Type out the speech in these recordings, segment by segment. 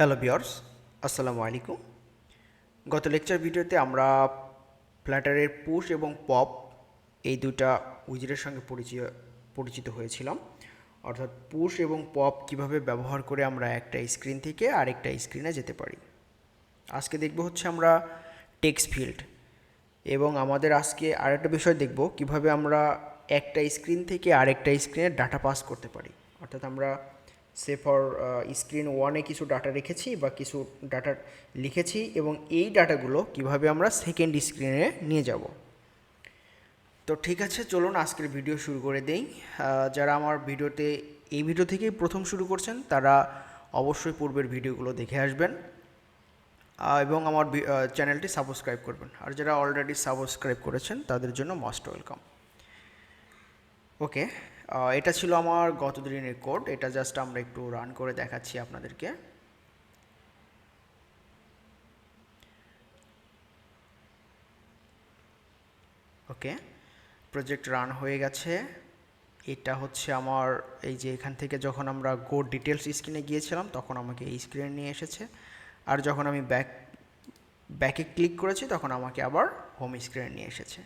Hello viewers, আসসালামু আলাইকুম। গত লেকচার ভিডিওতে আমরা ফ্ল্যাটারের পুশ এবং পপ এই দুটা উইজেটের সঙ্গে পরিচিত হয়েছিলাম। অর্থাৎ পুশ এবং পপ কিভাবে ব্যবহার করে আমরা একটা স্ক্রিন থেকে আরেকটা স্ক্রিনে যেতে পারি। আজকে দেখব হচ্ছে আমরা টেক্সট ফিল্ড, এবং আমাদের আজকে আরেকটা বিষয় দেখব কিভাবে আমরা একটা স্ক্রিন থেকে আরেকটা স্ক্রিনে ডাটা পাস করতে পারি। অর্থাৎ আমরা সে ফর স্ক্রিন ওয়ানে কিছু ডাটা রেখেছি বা কিছু ডাটা লিখেছি, এবং এই ডাটাগুলো কিভাবে আমরা সেকেন্ড স্ক্রিনে নিয়ে যাব। তো ঠিক আছে, চলুন আজকের ভিডিও শুরু করে দেই। যারা আমার এই ভিডিও থেকেই প্রথম শুরু করছেন তারা অবশ্যই পূর্বের ভিডিওগুলো দেখে আসবেন এবং আমার চ্যানেলটি সাবস্ক্রাইব করবেন। আর যারা অলরেডি সাবস্ক্রাইব করেছেন তাদের জন্য মোস্ট ওয়েলকাম। ওকে, এটা ছিল আমার গত দিনের কোড। এটা জাস্ট আমরা একটু রান করে দেখাচ্ছি আপনাদেরকে। ওকে, প্রজেক্ট রান হয়ে গেছে। এটা হচ্ছে আমার এই যে এখান থেকে যখন আমরা গো ডিটেলস স্ক্রিনে গিয়েছিলাম তখন আমাকে এই স্ক্রিনে নিয়ে এসেছে, আর যখন আমি ব্যাকে ক্লিক করেছি তখন আমাকে আবার হোম স্ক্রিনে নিয়ে এসেছে।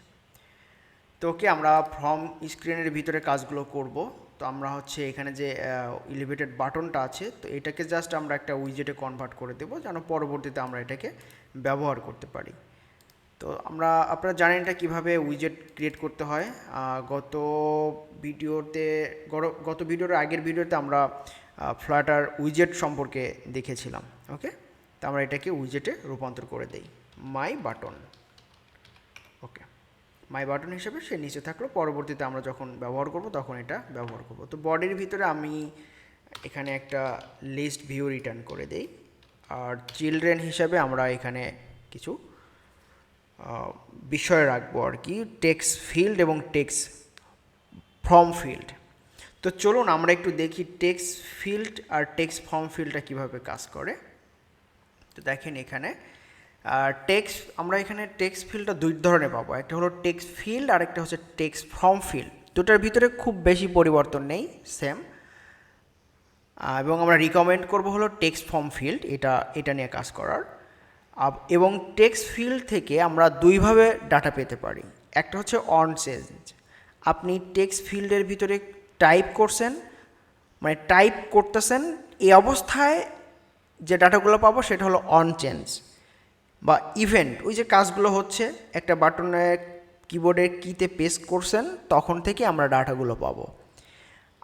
তো ওকে, আমরা ফ্রম স্ক্রিনের ভিতরে কাজগুলো করব। তো আমরা হচ্ছে এখানে যে এলিভেটেড বাটনটা আছে, তো এটাকে জাস্ট আমরা একটা উইজেটে কনভার্ট করে দেবো যেন পরবর্তীতে আমরা এটাকে ব্যবহার করতে পারি। তো আপনারা জানেন এটা কীভাবে উইজেট ক্রিয়েট করতে হয়। গত ভিডিওর আগের ভিডিওতে আমরা ফ্লাটার উইজেট সম্পর্কে দেখেছিলাম। ওকে, তো আমরা এটাকে উইজেটে রূপান্তর করে দেই, মাই বাটন। ওকে, মাই বাটন হিসেবে সে নিচে থাকলো, পরবর্তীতে আমরা যখন ব্যবহার করব তখন এটা ব্যবহার করব। তো বডির ভিতরে আমি এখানে একটা লিস্ট ভিউ রিটার্ন করে দেই, আর চিলড্রেন হিসাবে আমরা এখানে কিছু বিষয় রাখবো আর কি, টেক্সট ফিল্ড এবং টেক্সট ফর্ম ফিল্ড। তো চলুন আমরা একটু দেখি টেক্সট ফিল্ড আর টেক্সট ফর্ম ফিল্ডটা কীভাবে কাজ করে। তো দেখেন এখানে আমরা এখানে টেক্সট ফিল্ডটা দুই ধরনের পাবো, একটা হলো টেক্সট ফিল্ড আর একটা হচ্ছে টেক্সট ফর্ম ফিল্ড। দুটার ভিতরে খুব বেশি পরিবর্তন নেই, সেম। এবং আমরা রিকমেন্ড করব হলো টেক্সট ফর্ম ফিল্ড, এটা নিয়ে কাজ করার। এবং টেক্সট ফিল্ড থেকে আমরা দুইভাবে ডাটা পেতে পারি। একটা হচ্ছে onChanged। আপনি টেক্সট ফিল্ডের ভিতরে টাইপ করতেছেন, এই অবস্থায় যে ডাটাগুলো পাবো সেটা হলো onChanged বা ইভেন্ট। ওই যে কাজগুলো হচ্ছে একটা বাটনে কিবোর্ডের কিতে পেস্ট করছেন তখন থেকে আমরা ডাটাগুলো পাবো।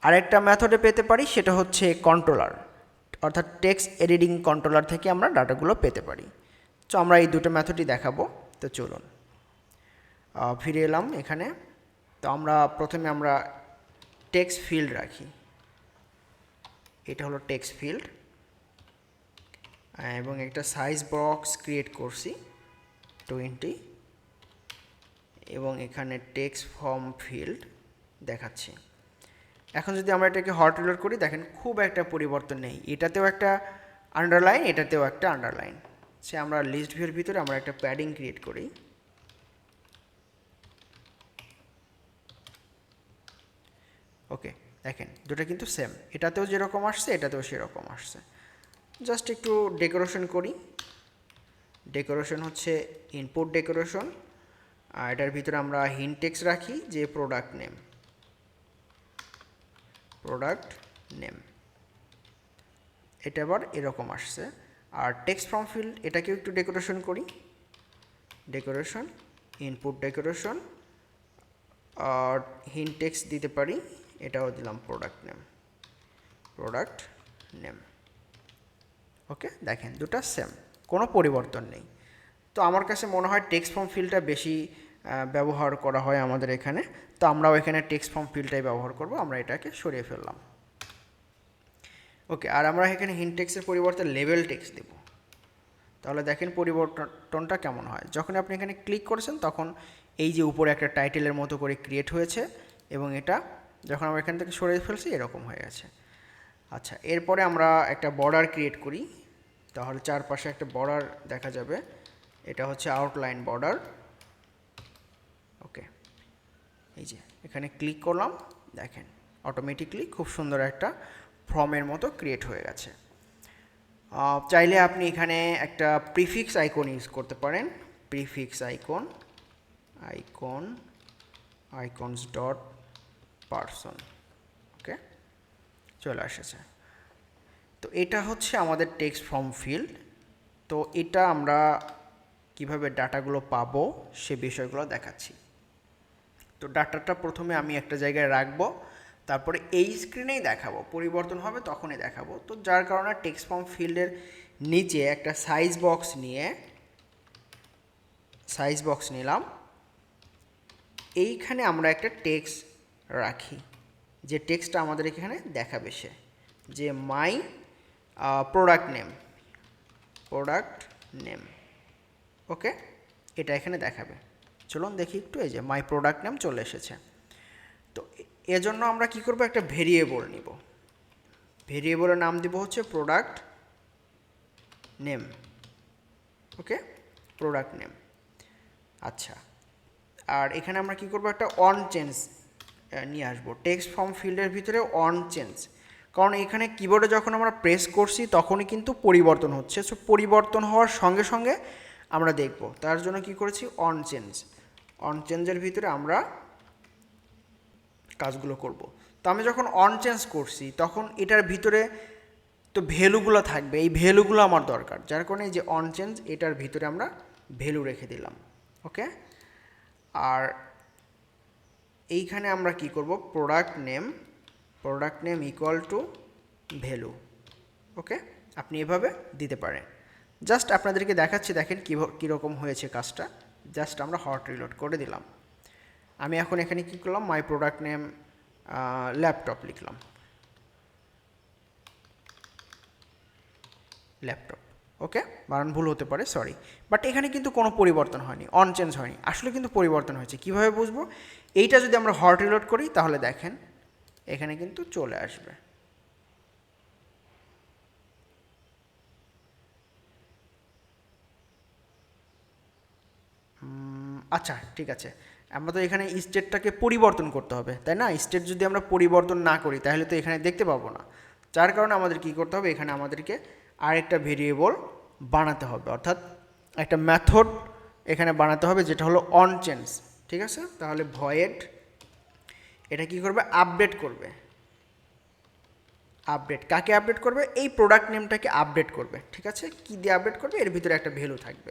আরেকটা মেথডে পেতে পারি, সেটা হচ্ছে কন্ট্রোলার, অর্থাৎ টেক্সট এডিটিং কন্ট্রোলার থেকে আমরা ডাটাগুলো পেতে পারি। তো আমরা এই দুটো মেথডই দেখাবো। তো চলুন ফিরে এলাম এখানে। তো প্রথমে আমরা টেক্সট ফিল্ড রাখি, এটা হলো টেক্সট ফিল্ড, এবং একটা সাইজ বক্স ক্রিয়েট করছি 20, এবং এখানে টেক্সট ফর্ম ফিল্ড দেখাচ্ছি। এখন যদি আমরা এটাকে হট রিলোড করি, দেখেন খুব একটা পরিবর্তন নেই, এটাতেও একটা আন্ডারলাইন, এটাতেও একটা আন্ডারলাইন। সে আমরা লিস্ট ভিউর ভিতরে আমরা একটা প্যাডিং ক্রিয়েট করি। ওকে, দেখেন দুটো কিন্তু সেম, এটাতেও যেরকম আসছে এটাতেও সেরকম আসছে। জাস্ট একটু ডেকোরেশন করি। ডেকোরেশন হচ্ছে ইনপুট ডেকোরেশন, আর এটার ভিতরে আমরা হিন্ট টেক্সট রাখি যে প্রোডাক্ট নেম। এটা আবার এরকম আসছে। আর টেক্সট ফর্ম ফিল্ড এটাকেও একটু ডেকোরেশন করি, ডেকোরেশন ইনপুট ডেকোরেশন, আর হিন্ট টেক্সট দিতে পারি, এটাও দিলাম প্রোডাক্ট নেম। ওকে, দেখেন দুটো সেম, কোনো পরিবর্তন নেই। তো আমার কাছে মনে হয় টেক্সট ফর্ম ফিল্ডটা বেশি ব্যবহার করা হয় আমাদের এখানে, তো আমরাও এখানে টেক্সট ফর্ম ফিল্ডটাই ব্যবহার করব। আমরা এটাকে সরিয়ে ফেললাম। ওকে, আর আমরা এখানে হিন্ট টেক্সটের পরিবর্তে লেবেল টেক্সট দেব। তাহলে দেখেন পরিবর্তনটা কেমন হয়। যখন আপনি এখানে ক্লিক করেছেন তখন এই যে উপরে একটা টাইটেলের মতো করে ক্রিয়েট হয়েছে, এবং এটা যখন আমরা এখান থেকে সরিয়ে ফেলছি এরকম হয়ে গেছে। আচ্ছা, এরপরে আমরা একটা বর্ডার ক্রিয়েট করি, তাহলে চারপাশে একটা বর্ডার দেখা যাবে। এটা হচ্ছে আউটলাইন বর্ডার। ওকে, এই যে এখানে ক্লিক করলাম, দেখেন অটোমেটিকলি খুব সুন্দর একটা ফর্মের মতো ক্রিয়েট হয়ে গেছে। চাইলে আপনি এখানে একটা প্রিফিক্স আইকন ইউজ করতে পারেন, prefix icon, icons dot person. Okay, চলে এসেছে। তো এটা হচ্ছে আমাদের টেক্সট ফর্ম ফিল্ড। তো এটা আমরা কিভাবে ডাটাগুলো পাবো সে বিষয়গুলো দেখাচ্ছি। তো ডাটাটা প্রথমে আমি একটা জায়গায় রাখবো, তারপরে এই স্ক্রিনেই দেখাবো, পরিবর্তন হবে তখনই দেখাবো। তো যার কারণে টেক্সট ফর্ম ফিল্ডের নিচে একটা সাইজ বক্স নিলাম। এইখানে আমরা একটা টেক্সট রাখি, যে টেক্সটটা আমাদের এখানে দেখাবে সে, যে মাই প্রোডাক্ট নেম। ওকে, এটা এখানে দেখাবে। চলুন দেখি একটু, এই যে মাই প্রোডাক্ট নেম চলে এসেছে। তো এজন্য আমরা কি করব, একটা ভেরিয়েবল নিব। ভেরিয়েবলের নাম দিব হচ্ছে প্রোডাক্ট নেম। ওকে, প্রোডাক্ট নেম। আচ্ছা, আর এখানে আমরা কি করব, একটা onChanged নিয়ে আসবো টেক্সট ফর্ম ফিল্ডের ভিতরে onChanged, কারণ এখানে কিবোর্ডে যখন আমরা প্রেস করছি তখনই কিন্তু পরিবর্তন হচ্ছে। সো পরিবর্তন হওয়ার সঙ্গে সঙ্গে আমরা দেখব, তার জন্য কি করেছি, onChangeর ভিতরে আমরা কাজগুলো করব। তো আমি যখন onChange করছি তখন এটার ভিতরে তো ভ্যালুগুলো থাকবে, এই ভ্যালুগুলো আমার দরকার, যার কারণে এই যে onChange এটার ভিতরে আমরা ভ্যালু রেখে দিলাম। ওকে, আর এইখানে আমরা কি করব, product name equal to value. Okay, আপনি এভাবে দিতে পারেন। জাস্ট আপনাদেরকে দেখাচ্ছি, দেখেন কীরকম হয়েছে কাজটা। জাস্ট আমরা হট রিলোড করে দিলাম। আমি এখন এখানে কি করলাম, মাই প্রোডাক্ট নেম ল্যাপটপ লিখলাম, ল্যাপটপ। ওকে, বানান ভুল হতে পারে, সরি। বাট এখানে কিন্তু কোনো পরিবর্তন হয়নি, onChange হয়নি, আসলে কিন্তু পরিবর্তন হয়েছে। কিভাবে বুঝবো, এইটা যদি আমরা হট রিলোড করি তাহলে দেখেন এখানে কিন্তু চলে আসবে। আচ্ছা, ঠিক আছে, আমরা তো এখানে স্টেটটাকে পরিবর্তন করতে হবে, তাই না? স্টেট যদি আমরা পরিবর্তন না করি তাহলে তো এখানে দেখতে পাবো না। যার কারণে আমাদের কি করতে হবে, এখানে আমাদেরকে আরেকটা ভেরিয়েবল বানাতে হবে, অর্থাৎ একটা মেথড এখানে বানাতে হবে, যেটা হলো onChange। ঠিক আছে, তাহলে ভয়েড এটা কি করবে, আপডেট করবে। কাকে আপডেট করবে, এই প্রোডাক্ট নেমটাকে আপডেট করবে। ঠিক আছে, কি দিয়ে আপডেট করবে, এর ভিতরে একটা ভ্যালু থাকবে,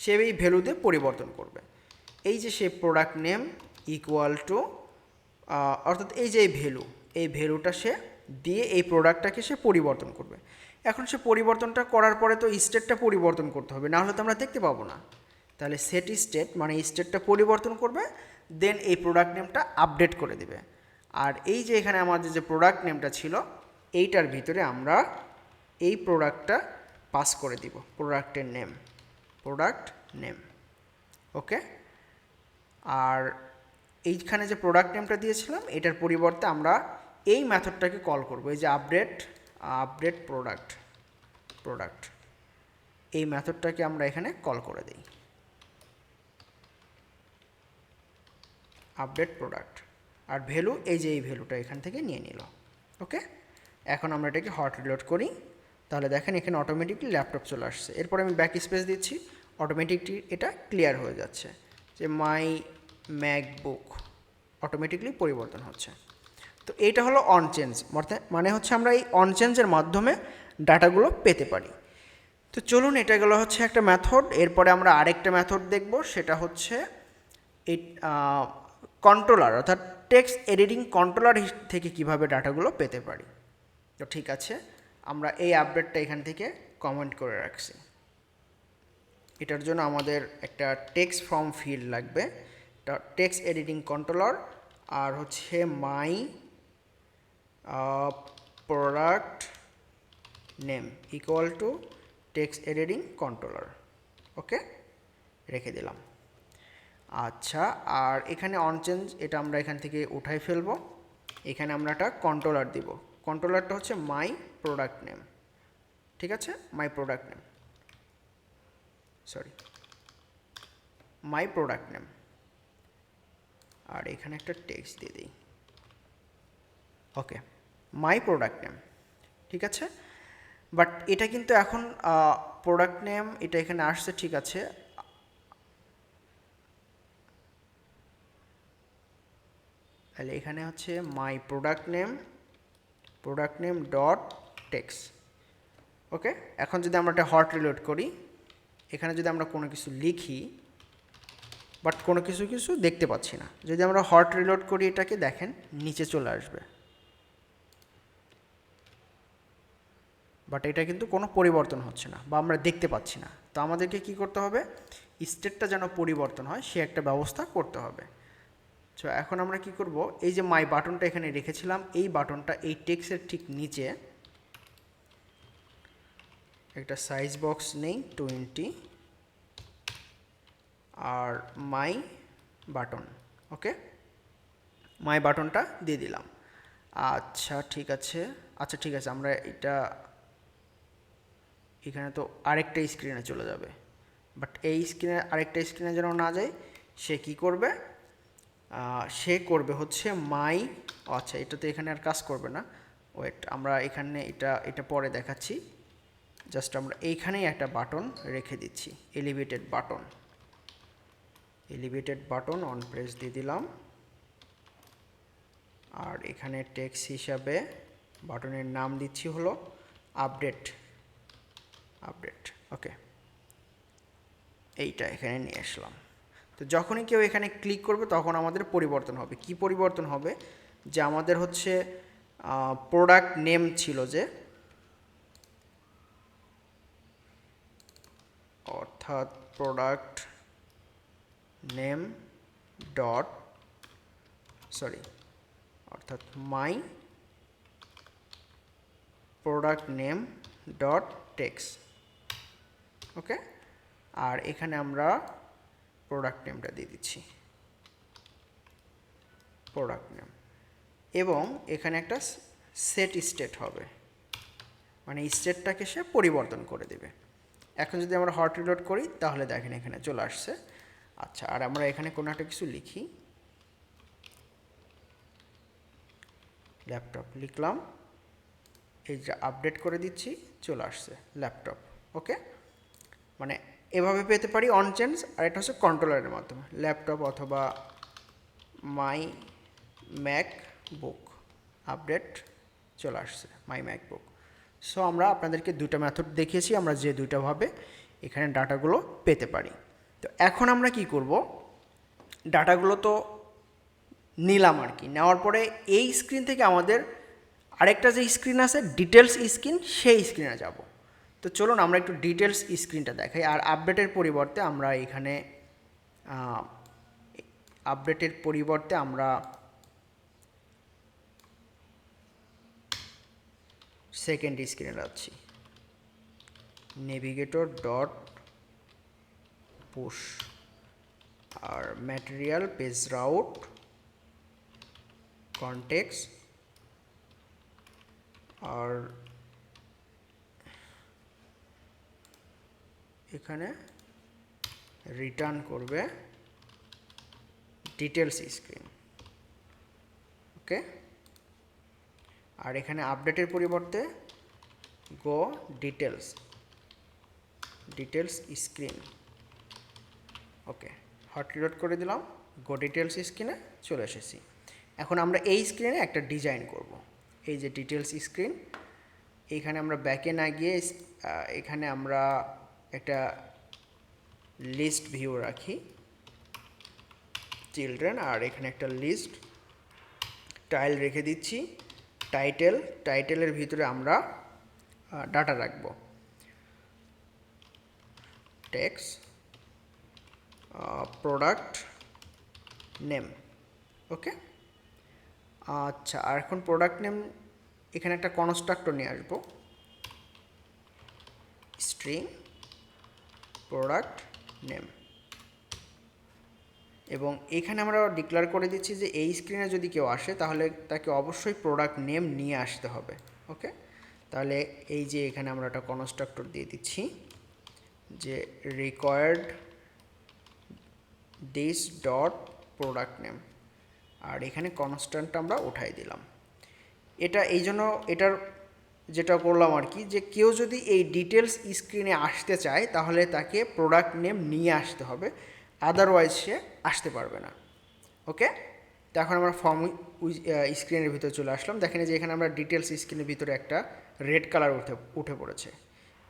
সে এই ভ্যালু দিয়ে পরিবর্তন করবে। এই যে সে প্রোডাক্ট নেম ইকুয়াল টু, অর্থাৎ এই যে এই ভ্যালুটা সে দিয়ে এই প্রোডাক্টটাকে সে পরিবর্তন করবে। এখন সে পরিবর্তনটা করার পরে তো স্টেটটা পরিবর্তন করতে হবে, না হলে তো আমরা দেখতে পাবো না। তাহলে সেট স্টেট মানে স্টেটটা পরিবর্তন করবে, দেন এই প্রোডাক্ট নেমটা আপডেট করে দেবে। আর এই যে এখানে আমাদের যে প্রোডাক্ট নেমটা ছিল, এইটার ভিতরে আমরা এই প্রোডাক্টটা পাস করে দিব, প্রোডাক্ট নেম। ওকে, আর এইখানে যে প্রোডাক্ট নেমটা দিয়েছিলাম এটার পরিবর্তে আমরা এই মেথডটাকে কল করব, এই যে আপডেট প্রোডাক্ট, এই মেথডটাকে আমরা এখানে কল করে দিই, আপডেট প্রোডাক্ট। আর ভ্যালু, এই যে এই ভ্যালুটা এখান থেকে নিয়ে নিল। ওকে, এখন আমরা এটাকে হট রিলোড করি, তাহলে দেখেন এখানে অটোমেটিকলি ল্যাপটপ চলে আসছে। এরপর আমি ব্যাক স্পেস দিচ্ছি, অটোমেটিকলি এটা ক্লিয়ার হয়ে যাচ্ছে, যে মাই ম্যাকবুক অটোমেটিকলি পরিবর্তন হচ্ছে। তো এইটা হলো onChange, মানে হচ্ছে আমরা এই onChangeর মাধ্যমে ডাটাগুলো পেতে পারি। তো চলুন, এটা গেলো হচ্ছে একটা মেথড। এরপরে আমরা আরেকটা মেথড দেখব, সেটা হচ্ছে এই কন্ট্রোলার, অর্থাৎ টেক্সট এডিটিং কন্ট্রোলার থেকে কিভাবে ডাটাগুলো পেতে পারি। তো ঠিক আছে, আমরা এই আপডেটটা এখান থেকে কমেন্ট করে রাখছি। এটার জন্য আমাদের একটা টেক্সট ফর্ম ফিল্ড লাগবে, টেক্সট এডিটিং কন্ট্রোলার, আর হচ্ছে my product name equal to text editing controller. Okay, রেখে দিলাম। আচ্ছা, আর এখানে onChange এটা আমরা এখান থেকে উঠাই ফেলবো। এখানে আমরা একটা কন্ট্রোলার দিব, কন্ট্রোলারটা হচ্ছে মাই প্রোডাক্ট নেম। ঠিক আছে, মাই প্রোডাক্ট নেম, আর এখানে একটা টেক্সট দিয়ে দিই। ওকে, মাই প্রোডাক্ট নেম। ঠিক আছে, বাট এটা কিন্তু এখন প্রোডাক্ট নেম এটা এখানে আসছে, ঠিক আছে। তাহলে এখানে হচ্ছে my product name dot text. Okay, এখন যদি আমরা এটা হট রিলোড করি, এখানে যদি আমরা কোনো কিছু লিখি বাট কোনো কিছু দেখতে পাচ্ছি না। যদি আমরা হট রিলোড করি এটাকে, দেখেন নিচে চলে আসবে, বাট এটা কিন্তু কোনো পরিবর্তন হচ্ছে না বা আমরা দেখতে পাচ্ছি না। তো আমাদেরকে কি করতে হবে, স্টেটটা যেন পরিবর্তন হয় সে একটা ব্যবস্থা করতে হবে। তো এখন আমরা কি করব, এই যে মাই বাটনটা এখানে রেখেছিলাম, এই বাটনটা এই টেক্সটের ঠিক নিচে একটা সাইজ বক্স নেই 20 আর মাই বাটন। ওকে, মাই বাটনটা দিয়ে দিলাম। আচ্ছা ঠিক আছে, আমরা এটা এখানে তো আরেকটা স্ক্রিনে চলে যাবে, বাট এই স্ক্রিনে আরেকটা স্ক্রিনে যেন না যায়, সে কি করবে, সে করবে হচ্ছে মাই, আচ্ছা এটা তো এখানে আর কাজ করবে না, ওয়েট আমরা এখানে এটা পরে দেখাচ্ছি। জাস্ট আমরা এইখানেই একটা বাটন রেখে দিচ্ছি, এলিভেটেড বাটন অন প্রেস দিয়ে দিলাম। আর এখানে টেক্সট হিসাবে বাটনের নাম দিচ্ছি হলো আপডেট। ওকে, এইটা এখানে নিয়ে আসলাম। তো যখনই কেউ এখানে ক্লিক করবে তখন আমাদের পরিবর্তন হবে। কি পরিবর্তন হবে, যে আমাদের হচ্ছে প্রোডাক্ট নেম ছিল যে, অর্থাৎ প্রোডাক্ট নেম ডট অর্থাৎ my product name dot text. Okay, আর এখানে আমরা প্রোডাক্ট নেমটা দিয়ে দিচ্ছি, প্রোডাক্ট নেম, এবং এখানে একটা সেট স্টেট হবে, মানে স্টেটটাকে সে পরিবর্তন করে দেবে। এখন যদি আমরা হট রিলোড করি তাহলে দেখেন এখানে চলে আসছে। আচ্ছা, আর আমরা এখানে কোনো একটা কিছু লিখি, ল্যাপটপ লিখলাম, এই যে আপডেট করে দিচ্ছি, চলে আসছে ল্যাপটপ। ওকে, মানে এভাবে পেতে পারি অনচেঞ্জ, আর এটা হচ্ছে কন্ট্রোলারের মাধ্যমে, ল্যাপটপ অথবা মাই ম্যাক বুক আপডেট চলে আসছে, মাই ম্যাক বুক। সো আমরা আপনাদেরকে দুটো মেথড দেখিয়েছি, আমরা যে দুটোভাবে এখানে ডাটাগুলো পেতে পারি। তো এখন আমরা কি করব, ডাটাগুলো তো নিলাম আর কি, নেওয়ার পরে এই স্ক্রিন থেকে আমাদের আরেকটা যে স্ক্রিন আছে ডিটেলস স্ক্রিন, সেই স্ক্রিনে যাব। তো চলুন আমরা একটু ডিটেলস স্ক্রিনটা দেখাই। আর আপডেটের পরিবর্তে আমরা এখানে সেকেন্ড স্ক্রিনে যাচ্ছি, নেভিগেটর ডট পুশ, আর ম্যাটেরিয়াল পেজ রাউট কনটেক্সট, আর এখানে রিটার্ন করবে ডিটেলস স্ক্রিন। ওকে, আর এখানে আপডেটের পরিবর্তে গো ডিটেলস স্ক্রিন। ওকে, হট রিলোড করে দিলাম, গো ডিটেলস স্ক্রিনে চলে এসেছি। এখন আমরা এই স্ক্রিনে একটা ডিজাইন করব, এই যে ডিটেলস স্ক্রিন, এইখানে আমরা ব্যাকে না গিয়ে এখানে আমরা একটা লিস্ট ভিউ রাখি, চিলড্রেন, আর এখানে একটা লিস্ট টাইল রেখে দিচ্ছি, টাইটেলের ভিতরে আমরা ডাটা রাখবো, টেক্সট প্রোডাক্ট নেম। ওকে, আচ্ছা, আর এখন প্রোডাক্ট নেম এখানে একটা কনস্ট্রাক্টর নিয়ে আসবো, স্ট্রিং প্রোডাক্ট নেম, এবং এখানে আমরা ডিক্লেয়ার করে দিচ্ছি যে এই স্ক্রিনে যদি কেউ আসে তাহলে তাকে অবশ্যই প্রোডাক্ট নেম নিয়ে আসতে হবে। ওকে, তাহলে এই যে এখানে আমরা একটা কনস্ট্রাক্টর দিয়ে দিচ্ছি যে required this dot product name, আর এখানে কনস্ট্যান্টটা আমরা উঠাই দিলাম। এটা এই জন্য এটার যেটা করলাম আর কি, যে কেউ যদি এই ডিটেলস স্ক্রিনে আসতে চায় তাহলে তাকে প্রোডাক্ট নেম নিয়ে আসতে হবে, আদারওয়াইজ সে আসতে পারবে না। ওকে, তো এখন আমরা ফর্ম স্ক্রিনের ভিতরে চলে আসলাম। দেখেন যে এখানে আমরা ডিটেলস স্ক্রিনের ভিতরে একটা রেড কালার উঠে পড়েছে।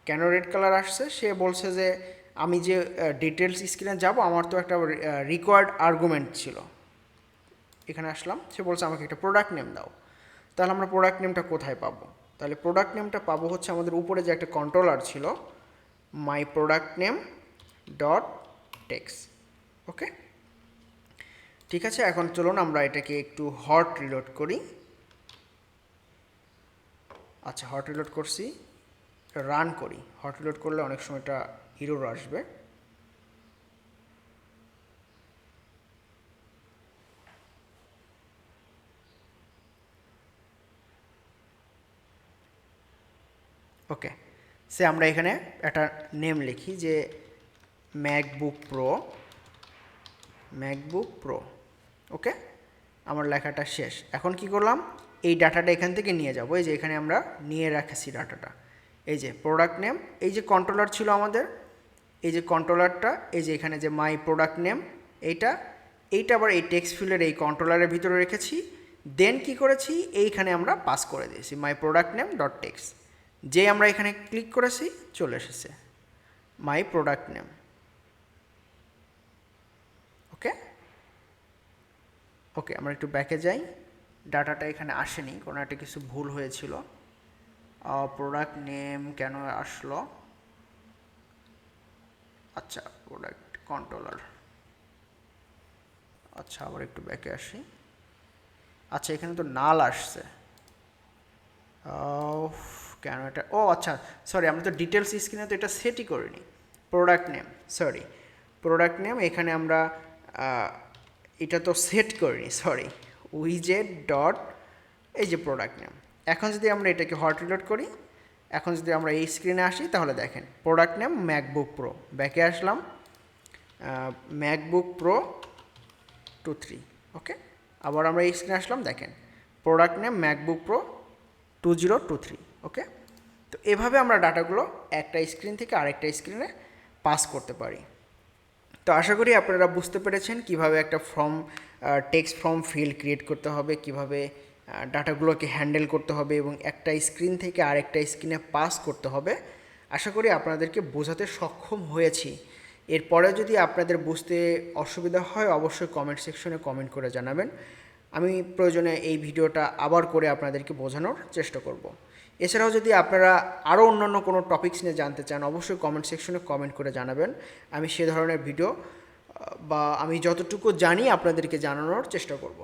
কেন রেড কালার আসছে? সে বলছে যে আমি যে ডিটেলস স্ক্রিনে যাব, আমার তো একটা রিকোয়ার্ড আর্গুমেন্ট ছিল। এখানে আসলাম, সে বলছে আমাকে একটা প্রোডাক্ট নেম দাও। তাহলে আমরা প্রোডাক্ট নেমটা কোথায় পাবো? তাহলে প্রোডাক্ট নেমটা পাবো হচ্ছে আমাদের উপরে যে একটা কন্ট্রোলার ছিল, my product name dot text. Okay, ঠিক আছে। এখন চলুন আমরা এটাকে একটু হট রিলোড করি। আচ্ছা, হট রিলোড করছি, রান করি। হট রিলোড করলে অনেক সময় এটা এরর আসবে। ওকে, সে আমরা এখানে একটা নেম লিখি যে ম্যাকবুক প্রো। ওকে, আমার লেখাটা শেষ। এখন কি করলাম, এই ডাটাটা এখান থেকে নিয়ে যাব। এই যে এখানে আমরা নিয়ে রাখছি ডাটাটা। এই যে প্রোডাক্ট নেম, এই যে কন্ট্রোলার ছিল আমাদের, এই যে কন্ট্রোলারটা, এই যে এখানে যে মাই প্রোডাক্ট নেম, এইটা আবার এই টেক্সট ফিল্ডের এই কন্ট্রোলারের ভিতরে রেখেছি। দেন কি করেছি, এইখানে আমরা পাস করে দিয়েছি মাই প্রোডাক্ট নেম ডট টেক্সট। যে আমরা এখানে ক্লিক করেছি, চলে এসেছে মাই প্রোডাক্ট নেম। ওকে, ওকে, আমরা একটু ব্যাকে যাই। ডাটাটা এখানে আসেনি, কোনো একটা কিছু ভুল হয়েছিল। প্রোডাক্ট নেম কেন আসলো? আচ্ছা, প্রোডাক্ট কন্ট্রোলার। আচ্ছা, আবার একটু ব্যাকে আসি। আচ্ছা, এখানে তো নাল আসছে, কেন এটা? ও আচ্ছা, সরি, আমরা তো ডিটেলস স্ক্রিনে তো এটা সেটই করিনি। Product name, sorry, product name এখানে আমরা এটা তো সেট করিনি, সরি। উইজেট ডট, এই যে প্রোডাক্ট নেম। এখন যদি আমরা এটাকে হট রিলোড করি, এখন যদি আমরা এই স্ক্রিনে আসি, তাহলে দেখেন প্রোডাক্ট নেম ম্যাকবুক প্রো। ব্যাকে আসলাম, ম্যাকবুক প্রো 23। ওকে, আবার আমরা এই স্ক্রিনে আসলাম, দেখেন প্রোডাক্ট নেম ম্যাকবুক প্রো 2023। ওকে, তো এভাবে আমরা ডাটাগুলো একটা স্ক্রিন থেকে আরেকটা স্ক্রিনে পাস করতে পারি। তো আশা করি আপনারা বুঝতে পেরেছেন কিভাবে একটা টেক্সট ফর্ম ফিল্ড ক্রিয়েট করতে হবে, কিভাবে ডাটাগুলোকে হ্যান্ডেল করতে হবে এবং একটা স্ক্রিন থেকে আরেকটা স্ক্রিনে পাস করতে হবে। আশা করি আপনাদেরকে বোঝাতে সক্ষম হয়েছি। এরপরে যদি আপনাদের বুঝতে অসুবিধা হয়, অবশ্যই কমেন্ট সেকশনে কমেন্ট করে জানাবেন। আমি প্রয়োজনে এই ভিডিওটা আবার করে আপনাদেরকে বোঝানোর চেষ্টা করব। এছাড়াও যদি আপনারা আরও অন্যান্য কোনো টপিকস নিয়ে জানতে চান, অবশ্যই কমেন্ট সেকশনে কমেন্ট করে জানাবেন। আমি সে ধরনের ভিডিও বা আমি যতটুকু জানি আপনাদেরকে জানানোর চেষ্টা করব।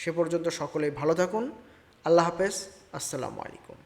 সে পর্যন্ত সকলেই ভালো থাকুন। আল্লাহ হাফেজ, আসসালামু আলাইকুম।